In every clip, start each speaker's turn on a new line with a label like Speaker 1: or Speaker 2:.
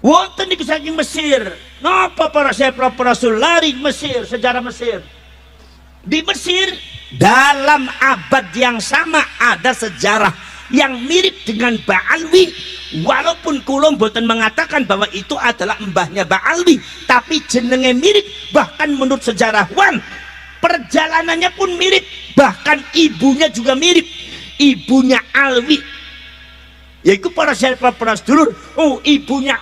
Speaker 1: Wonten niku saking Mesir. Napa para syekh Rasul lari Mesir, sejarah Mesir. Di Mesir dalam abad yang sama ada sejarah yang mirip dengan Ba'alwi, walaupun kula mboten mengatakan bahwa itu adalah mbahnya Ba'alwi, tapi jenenge mirip, bahkan menurut sejarawan perjalanannya pun mirip, bahkan ibunya juga mirip, ibunya Alwi, yaitu para syekh sedulur. Ibunya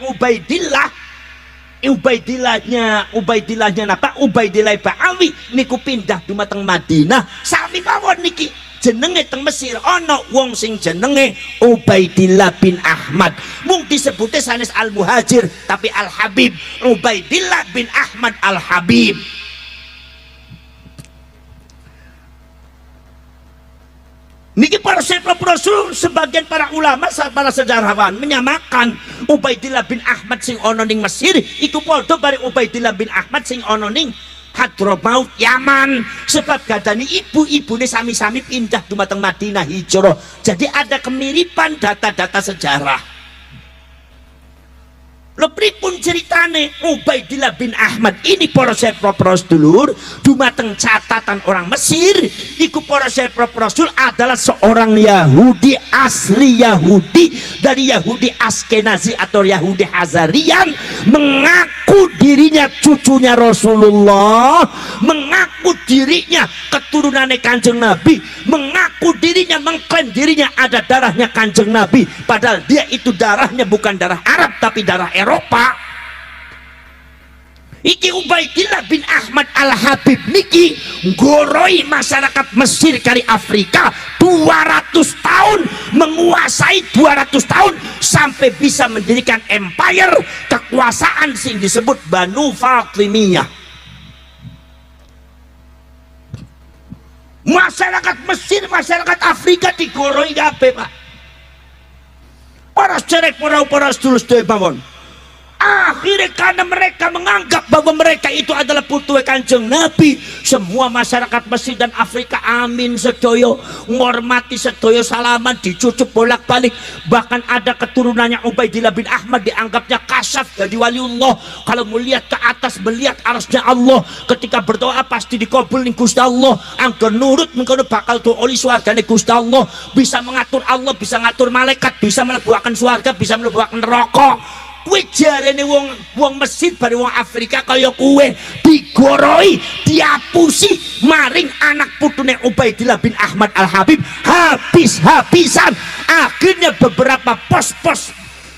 Speaker 1: Ubaidillahnya napa? Ubaidillah Ba'alwi niku pindah dumateng Madinah sami mawon niki jenenge teng Mesir ana wong sing jenenge Ubaidillah bin Ahmad, mung disebute sanes Al-Muhajir tapi Al-Habib, Ubaidillah bin Ahmad Al-Habib. Niki para syekh Rasul, sebagian para ulama, para sejarawan menyamakan Ubaidillah bin Ahmad sing ana ning Mesir iku padha bare Ubaidillah bin Ahmad sing ana ning Hadramaut Yaman, sebab gadani ibu-ibune sami-sami pindah dumateng Madinah hijrah. Jadi ada kemiripan data-data sejarah. Pripun ceritane Ubaidillah bin Ahmad ini para syekh dulur dumateng catatan orang Mesir iku para syekh rasul adalah seorang Yahudi asli Yahudi dari Yahudi Askenazi atau Yahudi Hazarian, mengaku dirinya cucunya Rasulullah, mengaku dirinya keturunannya Kanjeng Nabi, mengaku dirinya, mengklaim dirinya ada darahnya Kanjeng Nabi, padahal dia itu darahnya bukan darah Arab tapi darah Eropa. Iki Ubaidillah bin Ahmad Al-Habib niki nggoroi masyarakat Mesir kali Afrika 200 tahun, menguasai 200 tahun sampai bisa mendirikan empire kekuasaan sing disebut Banu Fatimiyah. Masyarakat Mesir, masyarakat Afrika digoroi kabeh, Pak. Para cerek, para sedulur-sedulur mawon. Akhirnya karena mereka menganggap bahwa mereka itu adalah putu Kanjeng Nabi, semua masyarakat Mesir dan Afrika amin sedoyo, menghormati sedoyo, salaman, dicucuk bolak-balik. Bahkan ada keturunannya Ubaidillah bin Ahmad dianggapnya kasaf jadi waliullah. Kalau melihat ke atas, melihat arasnya Allah, ketika berdoa pasti dikabul ning Gusti Allah. Angger nurut mengkono bakal tuoli swargane Gusti Allah, bisa mengatur Allah, bisa ngatur malaikat, bisa mlebuaken swarga, bisa mlebuaken neraka. Kue jarene wong Mesir bari wong Afrika kaya kue digoroi, diapusi maring anak putune Ubaidillah bin Ahmad Al-Habib habis-habisan. Akhirnya beberapa pos-pos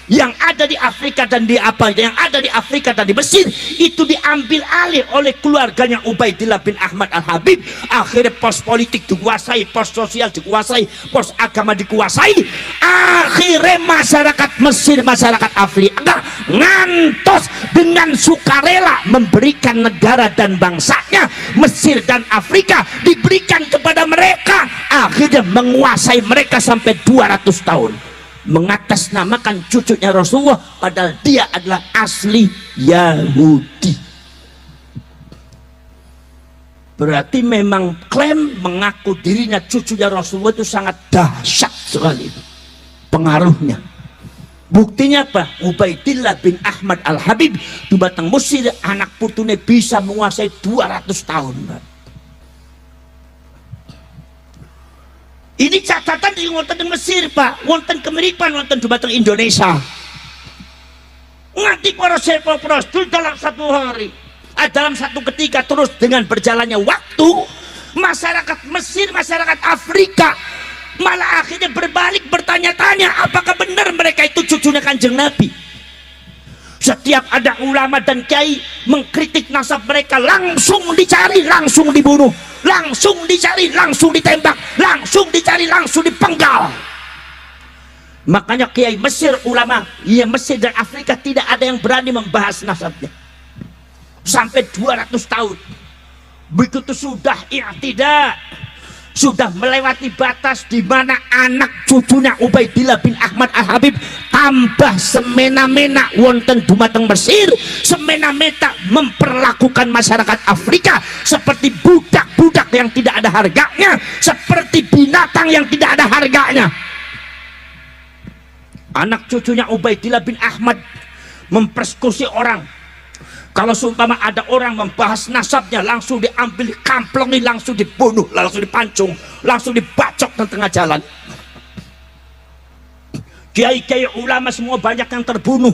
Speaker 1: yang ada di Afrika dan di Afrika dan di Mesir itu diambil alih oleh keluarganya Ubaidillah bin Ahmad Al-Habib. Akhirnya pos politik dikuasai, pos sosial dikuasai, pos agama dikuasai. Akhirnya masyarakat Mesir, masyarakat Afrika ngantos dengan sukarela memberikan negara dan bangsanya. Mesir dan Afrika diberikan kepada mereka, akhirnya menguasai mereka sampai 200 tahun, mengatasnamakan cucunya Rasulullah padahal dia adalah asli Yahudi. Berarti memang klaim mengaku dirinya cucunya Rasulullah itu sangat dahsyat sekali pengaruhnya. Buktinya apa? Ubaidillah bin Ahmad Al-Habib dumateng Mesir, anak putune bisa menguasai 200 tahun. Ini catatan di wonten di Mesir, Pak. Wonten kemiripan wonten dumateng Indonesia. Nganti para syekh Rasul dalam satu hari, dalam satu ketika, terus dengan berjalannya waktu, masyarakat Mesir, masyarakat Afrika malah akhirnya berbalik bertanya-tanya apakah benar mereka itu cucunya Kanjeng Nabi. Setiap ada ulama dan kiai mengkritik nasab mereka, langsung dicari, langsung dibunuh, langsung dicari, langsung ditembak, langsung dicari, langsung dipenggal. Makanya kiai Mesir, ulama Mesir dan Afrika tidak ada yang berani membahas nasabnya sampai 200 tahun. Begitu sudah i'tidah, sudah melewati batas di mana anak cucunya Ubaidillah bin Ahmad Al-Habib tambah semena-mena wonten dumateng Mesir, semena-mena memperlakukan masyarakat Afrika seperti budak-budak yang tidak ada harganya, seperti binatang yang tidak ada harganya. Anak cucunya Ubaidillah bin Ahmad mempersekusi orang. Kalau seumpama ada orang membahas nasabnya, langsung diambil kamplongi, langsung dibunuh, langsung dipancung, langsung dibacok di tengah jalan. Kiai-kiai ulama semua banyak yang terbunuh.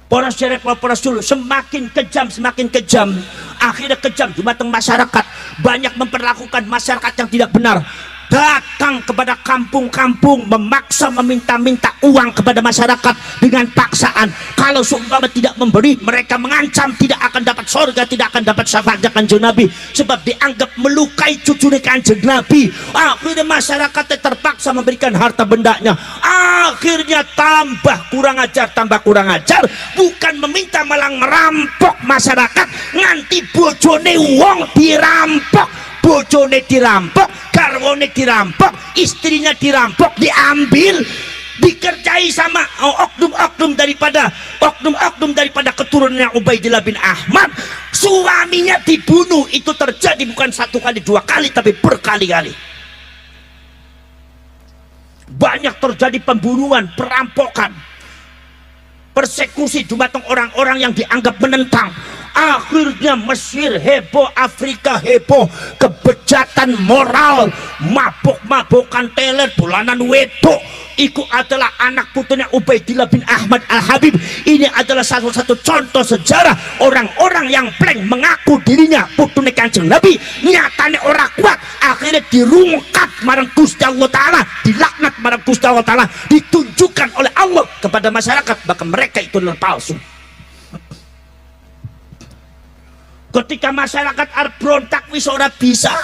Speaker 1: Para syarif, para rasul semakin kejam, akhirnya kejam di mata masyarakat. Banyak memperlakukan masyarakat yang tidak benar. Datang kepada kampung-kampung, memaksa meminta-minta uang kepada masyarakat dengan paksaan. Kalau seumpama tidak memberi, mereka mengancam tidak akan dapat surga, tidak akan dapat syafaat Kanjeng Nabi, sebab dianggap melukai cucunya Kanjeng Nabi. Akhirnya masyarakat terpaksa memberikan harta bendanya. Akhirnya tambah kurang ajar, bukan meminta malah merampok masyarakat. Nganti bojone wong dirampok, bojone dirampok, garwone dirampok, istrinya dirampok, diambil, dikerjai sama oknum-oknum daripada keturunannya Ubaidillah bin Ahmad. Suaminya dibunuh. Itu terjadi bukan satu kali, dua kali, tapi berkali-kali. Banyak terjadi pembunuhan, perampokan, persekusi dumateng orang-orang yang dianggap menentang. Akhirnya Mesir heboh, Afrika heboh, kebejatan moral, mabok-mabokan, teler, bulanan wedok. Itu adalah anak putunya Ubaidillah bin Ahmad Al-Habib. Ini adalah satu-satu contoh sejarah orang-orang yang plank mengaku dirinya putunya Kanjeng Nabi, nyatanya orang kuat, akhirnya dirungkat marang Gusti Allah Ta'ala, dilaknat marang Gusti Allah Ta'ala, ditunjukkan oleh Allah kepada masyarakat bahwa mereka itu adalah palsu. Ketika masyarakat arep berontak wis ora bisa,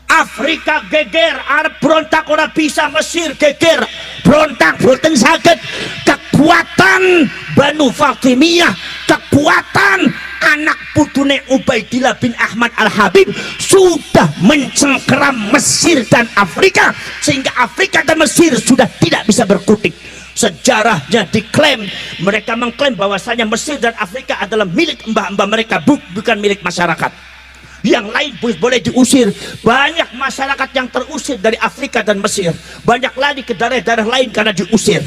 Speaker 1: Afrika geger, arep berontak ora bisa, Mesir geger, berontak boten saged. Kekuatan Banu Fatimiyah, kekuatan anak putune Ubaidillah bin Ahmad Al-Habib sudah mencengkeram Mesir dan Afrika, sehingga Afrika dan Mesir sudah tidak bisa berkutik. Sejarahnya diklaim, mereka mengklaim bahwasanya Mesir dan Afrika adalah milik mbah-mbah mereka, bukan milik masyarakat. Yang lain boleh diusir. Banyak masyarakat yang terusir dari Afrika dan Mesir, banyak lari ke daerah-daerah lain karena diusir,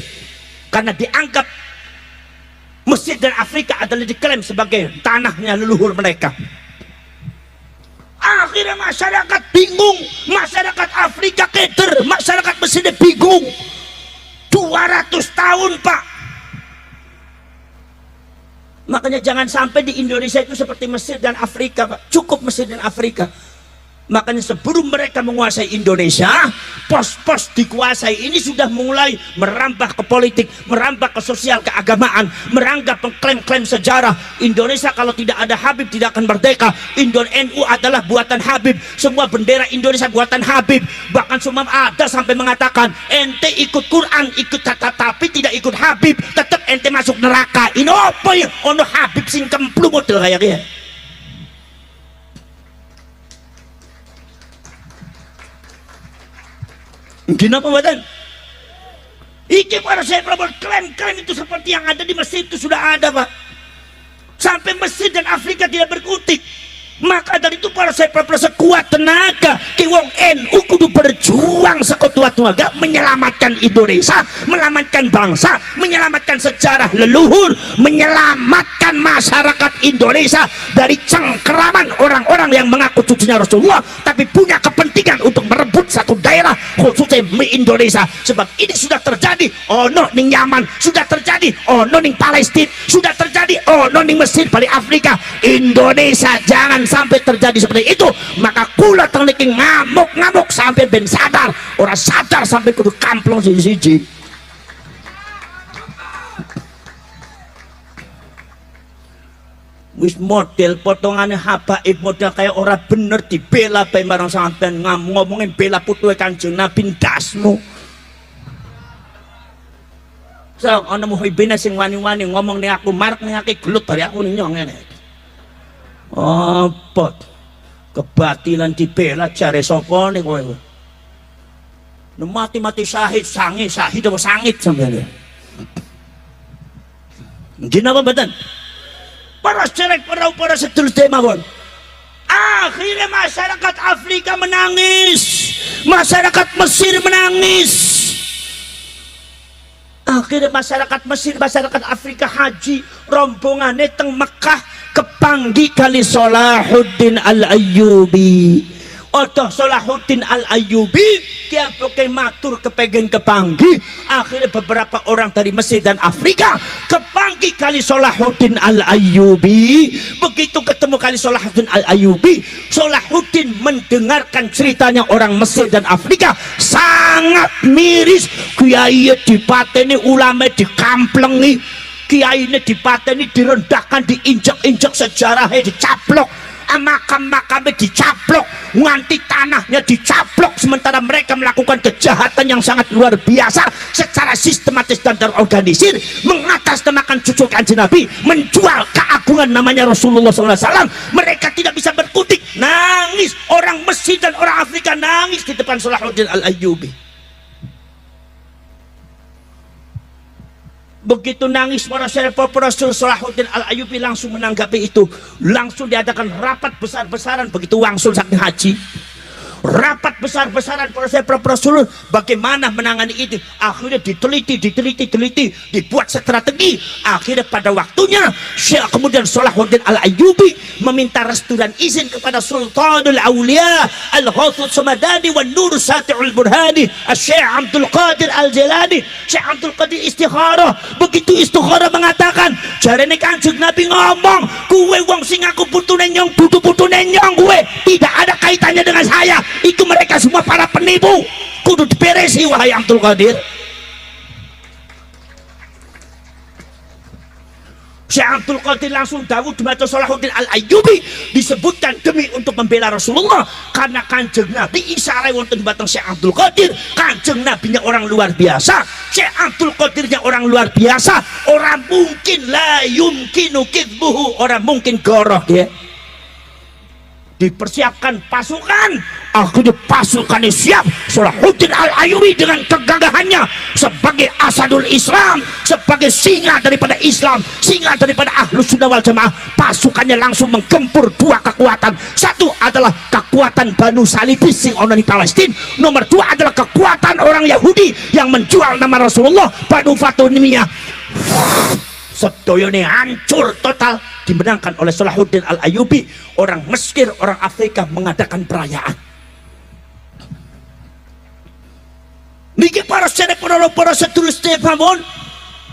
Speaker 1: karena dianggap Mesir dan Afrika adalah diklaim sebagai tanahnya leluhur mereka. Akhirnya masyarakat bingung, masyarakat Afrika keder, masyarakat Mesir bingung. 200 tahun Pak. Makanya jangan sampai di Indonesia itu seperti Mesir dan Afrika Pak. Cukup Mesir dan Afrika. Makanya sebelum mereka menguasai Indonesia, pos-pos dikuasai ini sudah mulai merambah ke politik, merambah ke sosial, keagamaan, merambah mengklaim-klaim sejarah. Indonesia kalau tidak ada Habib tidak akan merdeka. NU adalah buatan Habib, semua bendera Indonesia buatan Habib. Bahkan semua ada sampai mengatakan ente ikut Quran, ikut tapi tidak ikut Habib, tetap ente masuk neraka. Ini apa ya? Ono Habib sing kemplu model kayaknya. Kenapa badan? Iki para saya klaim-klaim itu seperti yang ada di Mesir itu sudah ada Pak. Sampai Mesir dan Afrika tidak berkutik. Maka dari itu para saya sekuat tenaga ki wong NU kudu berjuang sekuat tenaga menyelamatkan Indonesia, menyelamatkan bangsa, menyelamatkan sejarah leluhur, menyelamatkan masyarakat Indonesia dari cengkeraman orang-orang yang mengaku cucunya Rasulullah tapi punya kepentingan untuk merebut satu daerah khususnya Indonesia. Sebab ini sudah terjadi ono ning Yaman, sudah terjadi ono ning Palestina, sudah terjadi ono ning Mesir, balik Afrika. Indonesia jangan sampai terjadi seperti itu. Maka kula teniki ngamuk-ngamuk sampai ben sadar, orang sadar sampai kudu kamplong siji-siji. Wis model potongannya habaib, model kayak orang bener dibela bae marang sampean, ngomongin bela putuhe Kanjeng Nabi ndasmu. So ana muhibine sing wani-wani ngomong ning aku marek ning akeh gelut dari aku nyong ngene. Apa kebatilan dibela jare sapa nih kowe? Mati-mati syahid, sangit apa sangit sampeyan. Nggih napa mboten? Para cerek, para sedulur mawon. Akhirnya masyarakat Afrika menangis, masyarakat Mesir menangis. Akhirnya masyarakat Mesir, masyarakat Afrika haji rombongannya teng Mekah kepanggi kali Salahuddin Al-Ayyubi. Otoh Salahuddin Al-Ayyubi dia pakai matur kepengen kepanggi. Akhirnya beberapa orang dari Mesir dan Afrika kepanggi kali Salahuddin Al-Ayyubi. Begitu ketemu kali Salahuddin Al-Ayyubi, Salahuddin mendengarkan ceritanya orang Mesir dan Afrika sangat miris. Kiai dipateni, ulama dikamplengi, kiai ini dipateni, direndahkan, diinjak-injak, sejarahnya dicaplok, makam-makamnya dicaplok, nganti tanahnya dicaplok, sementara mereka melakukan kejahatan yang sangat luar biasa secara sistematis dan terorganisir, mengatasnamakan cucu kanjeng Nabi, menjual keagungan namanya Rasulullah SAW. Mereka tidak bisa berkutik, nangis. Orang Mesir dan orang Afrika nangis di depan Salahuddin Al-Ayyubi. Begitu nangis para Rasul, Salahuddin Al-Ayyubi langsung menanggapi itu. Langsung diadakan rapat besar-besaran begitu wangsul saking haji. Rapat besar-besaran para Rasul bagaimana menangani itu. Akhirnya diteliti, dibuat strategi. Akhirnya pada waktunya kemudian Salahuddin Al-Ayyubi meminta restu dan izin kepada Sultanul Aulia Al-Ghawthus Samadani wa Nur Sati'ul Burhani Syekh Abdul Qadir Al-Jilani. Syekh Abdul Qadir istikharah. Begitu istikharah mengatakan, jarene Kanjeng Nabi ngomong, kuwe wong sing aku putune nyong, dudu putune nyong, kuwe tidak ada kaitannya dengan saya. Itu mereka semua para penipu, kudu diberesi wahai Abdul Qadir. Syekh Abdul Qadir langsung dawuh dumateng Salahuddin Al-Ayyubi, disebutkan demi untuk membela Rasulullah, karena Kanjeng Nabi isyarat wonten dumateng Syekh Abdul Qadir. Kanjeng Nabinya orang luar biasa, Syekh Abdul Qadirnya orang luar biasa. Orang mungkin la yumkinu kidbuhu, orang mungkin goroh dia. Dipersiapkan pasukan, akhirnya pasukannya siap. Salahuddin Al-Ayyubi dengan kegagahannya sebagai asadul Islam, sebagai singa daripada Islam, singa daripada Ahlus Sunnah wal Jamaah, pasukannya langsung menggempur dua kekuatan. Satu adalah kekuatan Banu Salibis sing ono di Palestina, nomor dua adalah kekuatan orang Yahudi yang menjual nama Rasulullah, Banu Fatimiyah. Sedoyone hancur total, dimenangkan oleh Salahuddin Al-Ayyubi. Orang Mesir, orang Afrika mengadakan perayaan. Niki para sedulur Stefan,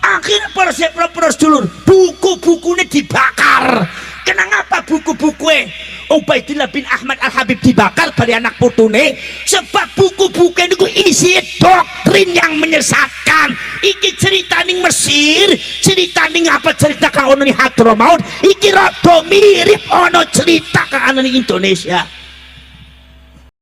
Speaker 1: akhirnya para sedulur buku-bukunya dibakar. Kenapa buku-bukunya Ubaidillah bin Ahmad Al-Habib dibakar bari anak putune? Sebab buku-buku itu isi doktrin yang menyesatkan. Iki cerita ning Mesir, cerita ning apa, cerita kang ono ning Hadramaut, iki rada mirip ono cerita kang ono ning Indonesia.